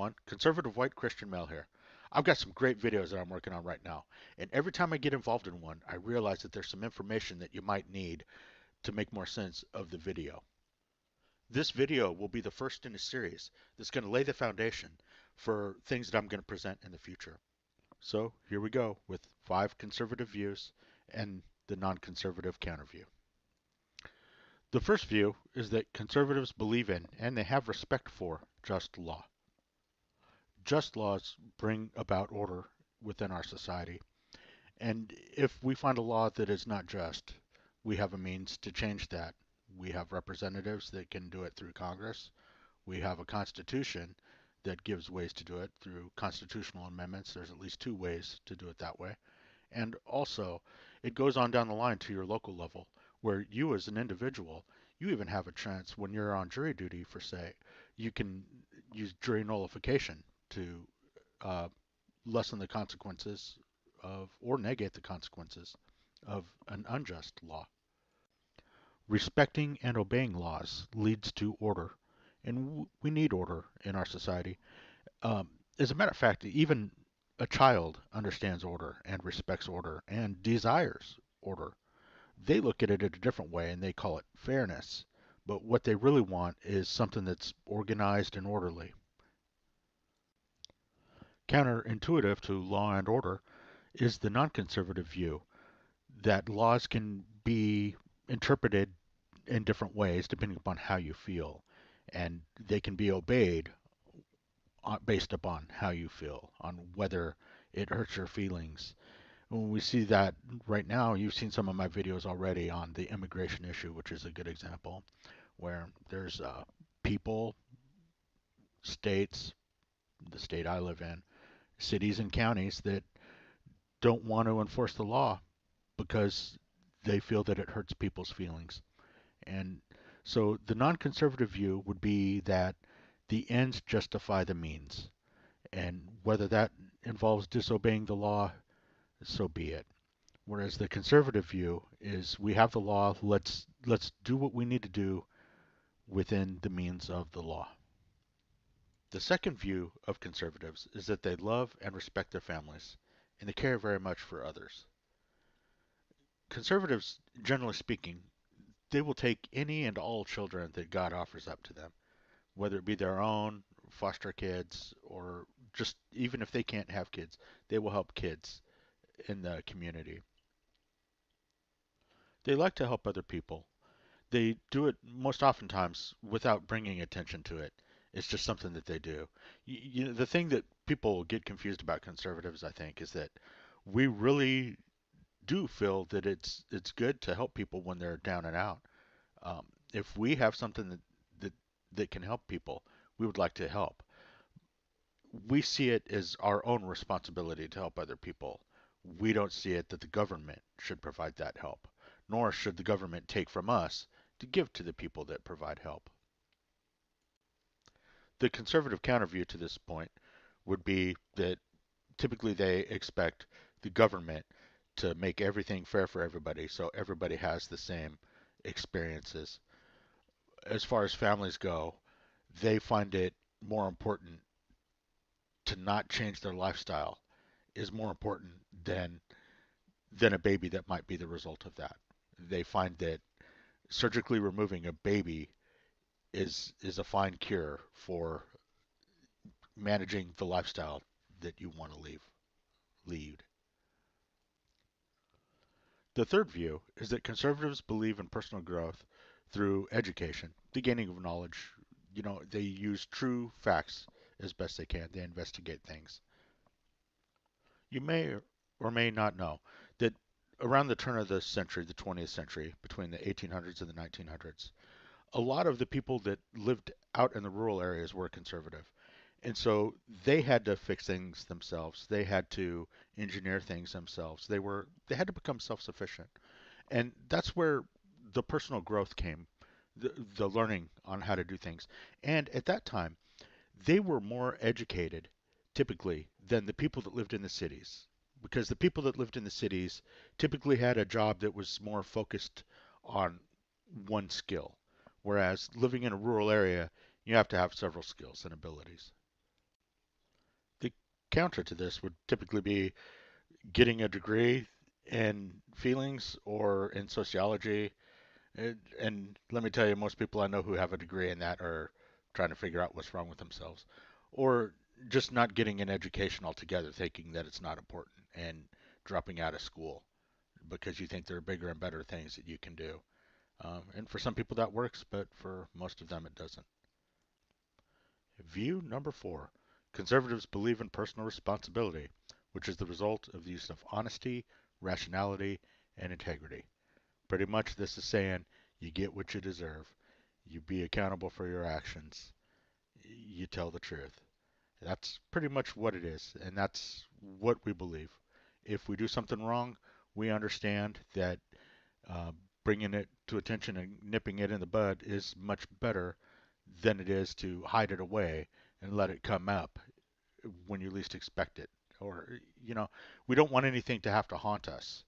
everyone, conservative white Christian male here. I've got some great videos that I'm working on right now, and every time I get involved in one, I realize that there's some information that you might need to make more sense of the video. This video will be the first in a series that's going to lay the foundation for things that I'm going to present in the future. So here we go with 5 conservative views and the non-conservative counterview. The first view is that conservatives believe in and they have respect for just law. Just laws bring about order within our society. And if we find a law that is not just, we have a means to change that. We have representatives that can do it through Congress. We have a constitution that gives ways to do it through constitutional amendments. There's at least 2 ways to do it that way. And also, it goes on down the line to your local level, where you as an individual, you even have a chance when you're on jury duty, for say, you can use jury nullification to uh, lessen the consequences of, or negate the consequences of an unjust law. Respecting and obeying laws leads to order, and we need order in our society. Um, as a matter of fact, even a child understands order and respects order and desires order. They look at it in a different way and they call it fairness. But what they really want is something that's organized and orderly. Counterintuitive to law and order is the non-conservative view that laws can be interpreted in different ways depending upon how you feel, and they can be obeyed based upon how you feel, on whether it hurts your feelings. When we see that right now, you've seen some of my videos already on the immigration issue, which is a good example, where there's people, states, the state I live in, cities and counties that don't want to enforce the law because they feel that it hurts people's feelings. And so the non-conservative view would be that the ends justify the means. And whether that involves disobeying the law, so be it. Whereas the conservative view is we have the law, let's do what we need to do within the means of the law. The second view of conservatives is that they love and respect their families, and they care very much for others. Conservatives, generally speaking, they will take any and all children that God offers up to them, whether it be their own, foster kids, or just even if they can't have kids, they will help kids in the community. They like to help other people. They do it most oftentimes without bringing attention to it. It's just something that they do. The thing that people get confused about conservatives, I think, is that we really do feel that it's good to help people when they're down and out. If we have something that that can help people, we would like to help. We see it as our own responsibility to help other people. We don't see it that the government should provide that help, nor should the government take from us to give to the people that provide help. The conservative counterview to this point would be that typically they expect the government to make everything fair for everybody so everybody has the same experiences. As far as families go, they find it more important to not change their lifestyle is more important than a baby that might be the result of that. They find that surgically removing a baby is a fine cure for managing the lifestyle that you want to lead. The third view is that conservatives believe in personal growth through education, the gaining of knowledge. They use true facts as best they can. They investigate things. You may or may not know that around the turn of the century, the 20th century, between the 1800s and the 1900s, a lot of the people that lived out in the rural areas were conservative. And so they had to fix things themselves. They had to engineer things themselves. They had to become self-sufficient. And that's where the personal growth came, the learning on how to do things. And at that time, they were more educated typically than the people that lived in the cities. Because the people that lived in the cities typically had a job that was more focused on one skill. Whereas living in a rural area, you have to have several skills and abilities. counter to this would typically be getting a degree in feelings or in sociology. And let me tell you, most people I know who have a degree in that are trying to figure out what's wrong with themselves, or just not getting an education altogether, thinking that it's not important and dropping out of school because you think there are bigger and better things that you can do. And for some people that works, but for most of them it doesn't. View number 4. Conservatives believe in personal responsibility, which is the result of the use of honesty, rationality, and integrity. Pretty much this is saying you get what you deserve. You be accountable for your actions. You tell the truth. That's pretty much what it is, and that's what we believe. If we do something wrong, we understand that uh, bringing it to attention and nipping it in the bud is much better than it is to hide it away and let it come up when you least expect it. Or, you know, we don't want anything to have to haunt us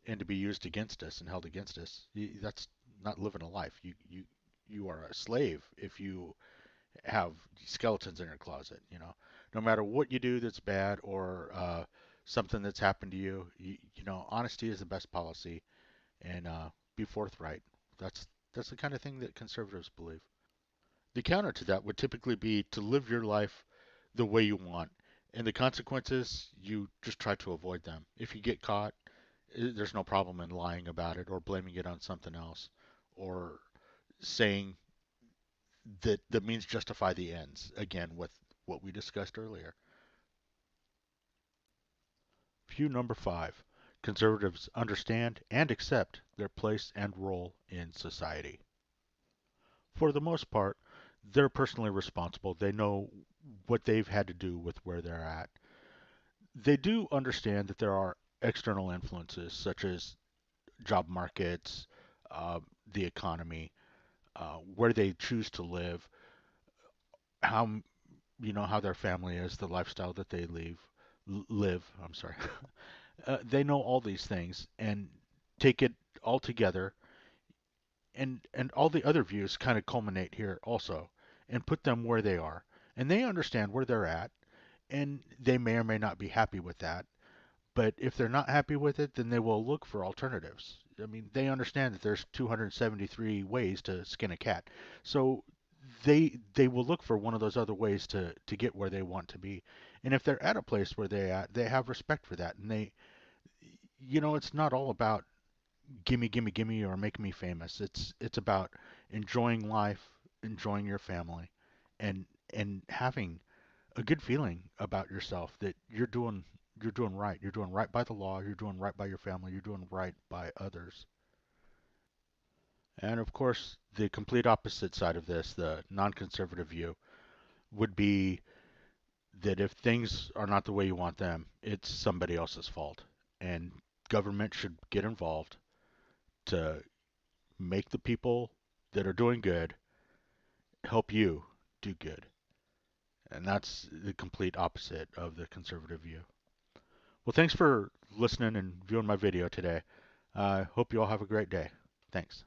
and to be used against us and held against us. That's not living a life. You are a slave if you have skeletons in your closet. No matter what you do that's bad or something that's happened to you, honesty is the best policy, and be forthright. That's the kind of thing that conservatives believe. The counter to that would typically be to live your life the way you want, and the consequences you just try to avoid them. If you get caught, there's no problem in lying about it or blaming it on something else or saying that the means justify the ends, again with what we discussed earlier. View number 5. Conservatives understand and accept their place and role in society. For the most part, they're personally responsible. They know what they've had to do with where they're at. They do understand that there are external influences such as job markets, uh, the economy, where they choose to live, how how their family is, the lifestyle that they live. I'm sorry. They know all these things and take it all together, and all the other views kind of culminate here also, and put them where they are, and they understand where they're at, and they may or may not be happy with that. But if they're not happy with it, then they will look for alternatives. I mean, they understand that there's 273 ways to skin a cat. So they will look for one of those other ways to get where they want to be. And if they're at a place where they have respect for that, and it's not all about gimme, gimme, gimme, or make me famous. It's about enjoying life, enjoying your family, and having a good feeling about yourself that you're doing right. You're doing right by the law. You're doing right by your family. You're doing right by others. And of course, the complete opposite side of this, the non-conservative view, would be that if things are not the way you want them, it's somebody else's fault. And government should get involved to make the people that are doing good help you do good. And that's the complete opposite of the conservative view. Well, thanks for listening and viewing my video today. I hope you all have a great day. Thanks.